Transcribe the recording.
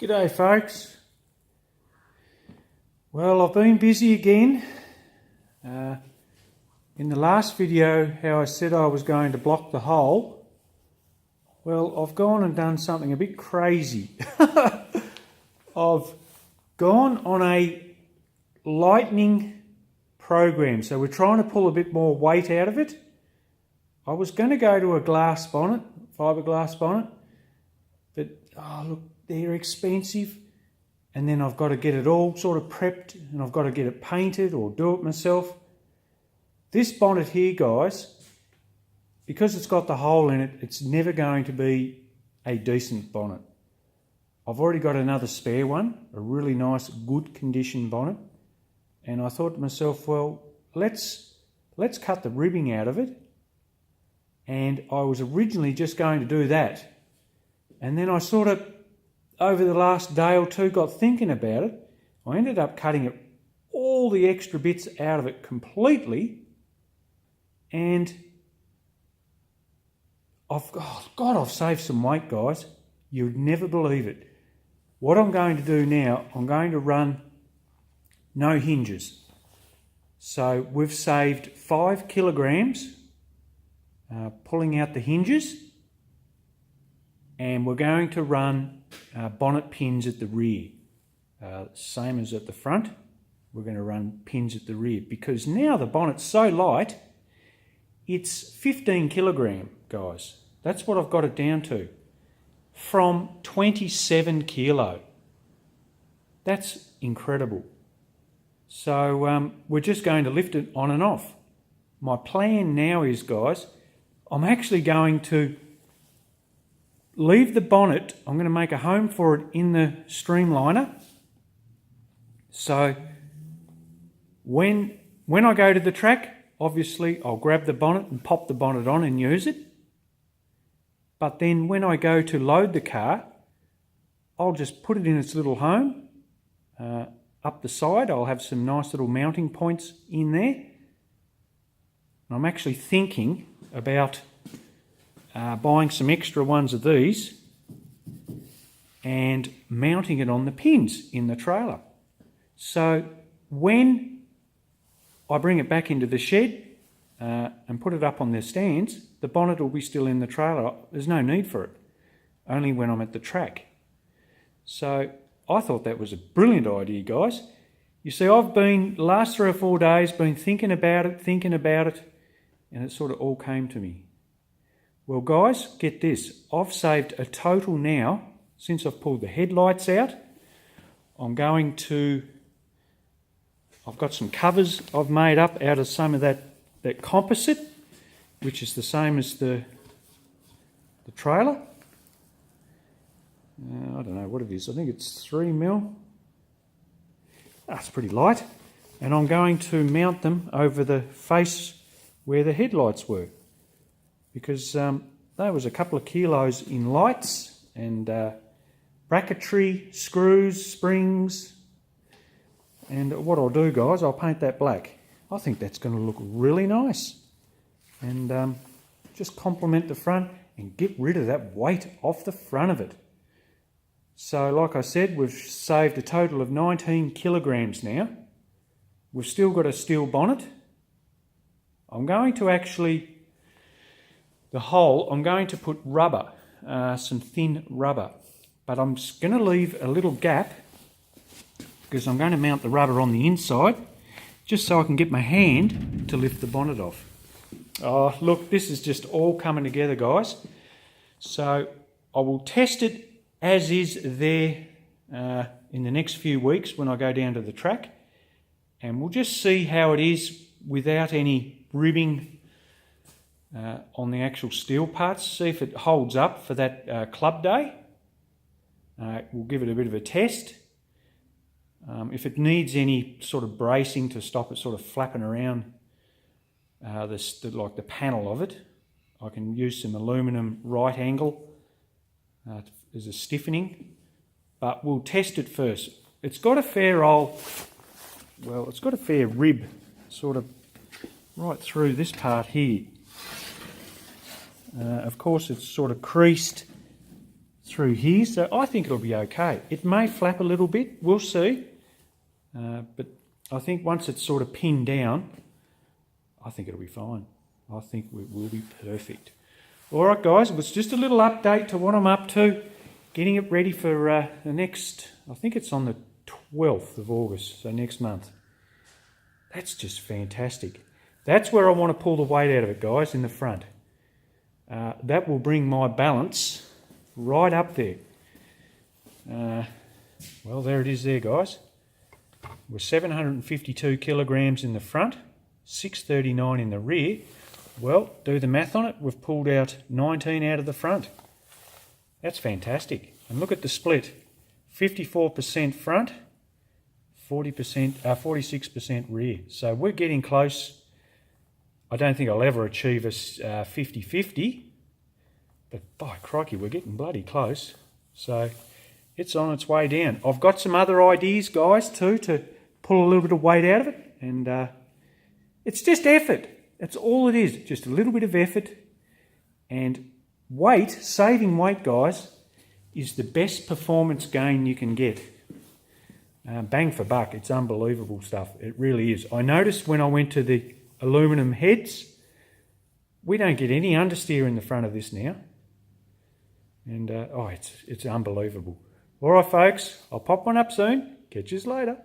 G'day folks. Well, I've been busy again. In the last video, how I said I was going to block the hole, well, I've gone and done something a bit crazy. I've gone on a lightning program, so we're trying to pull a bit more weight out of it. I was going to go to a glass bonnet, fiberglass bonnet, but oh look, they're expensive, and then I've got to get it all sort of prepped, and I've got to get it painted or do it myself. This bonnet here, guys, because it's got the hole in it, it's never going to be a decent bonnet. I've already got another spare one, a really nice, good condition bonnet, and I thought to myself, well, let's cut the ribbing out of it. And I was originally just going to do that, and then I sort of, over the last day or two, got thinking about it. I ended up cutting it, all the extra bits out of it completely, and I've saved some weight, guys. You'd never believe it. What I'm going to do now, I'm going to run no hinges. So we've saved 5 kilograms pulling out the hinges, and we're going to run bonnet pins at the rear. Same as at the front, we're going to run pins at the rear, because now the bonnet's so light, it's 15 kilogram, guys. That's what I've got it down to, from 27 kilo. That's incredible. So we're just going to lift it on and off. My plan now is, guys, I'm actually going to leave the bonnet. I'm going to make a home for it in the streamliner. So when I go to the track, obviously I'll grab the bonnet and pop the bonnet on and use it. But then when I go to load the car, I'll just put it in its little home. Up the side, I'll have some nice little mounting points in there. I'm actually thinking about buying some extra ones of these and mounting it on the pins in the trailer. So when I bring it back into the shed and put it up on the stands, the bonnet will be still in the trailer. There's no need for it, only when I'm at the track. So I thought that was a brilliant idea, guys. You see, I've been, last 3 or 4 days, been thinking about it, and it sort of all came to me. Well, guys, get this. I've saved a total now, since I've pulled the headlights out. I've got some covers I've made up out of some of that composite, which is the same as the trailer. I don't know what it is. I think it's 3mm. That's pretty light. And I'm going to mount them over the face where the headlights were, because there was a couple of kilos in lights and bracketry, screws, springs. And what I'll do, guys, I'll paint that black. I think that's going to look really nice, and just complement the front and get rid of that weight off the front of it. So like I said, we've saved a total of 19 kilograms now. We've still got a steel bonnet. I'm going to I'm going to put rubber, some thin rubber, but I'm just going to leave a little gap, because I'm going to mount the rubber on the inside, just so I can get my hand to lift the bonnet off. Oh, look, this is just all coming together, guys. So I will test it as is there in the next few weeks when I go down to the track, and we'll just see how it is without any ribbing on the actual steel parts, see if it holds up for that club day. We'll give it a bit of a test. If it needs any sort of bracing to stop it sort of flapping around like the panel of it, I can use some aluminium right angle as a stiffening, but we'll test it first. It's got a fair rib sort of right through this part here. Of course, it's sort of creased through here, so I think it'll be okay. It may flap a little bit, we'll see. But I think once it's sort of pinned down, I think it'll be fine. I think we will be perfect. All right, guys, it was just a little update to what I'm up to, getting it ready for the next, I think it's on the 12th of August, so next month. That's just fantastic. That's where I want to pull the weight out of it, guys, in the front. That will bring my balance right up there. Well, there it is there, guys. We're 752 kilograms in the front, 639 in the rear. Well, do the math on it. We've pulled out 19 out of the front. That's fantastic. And look at the split. 54% front, 46% rear. So we're getting close. I don't think I'll ever achieve a 50-50, but by crikey, we're getting bloody close. So it's on its way down. I've got some other ideas, guys, too, to pull a little bit of weight out of it. And it's just effort. That's all it is, just a little bit of effort. And weight, saving weight, guys, is the best performance gain you can get. Bang for buck, it's unbelievable stuff. It really is. I noticed when I went to the aluminum heads, we don't get any understeer in the front of this now. And, it's unbelievable. All right, folks, I'll pop one up soon. Catch you later.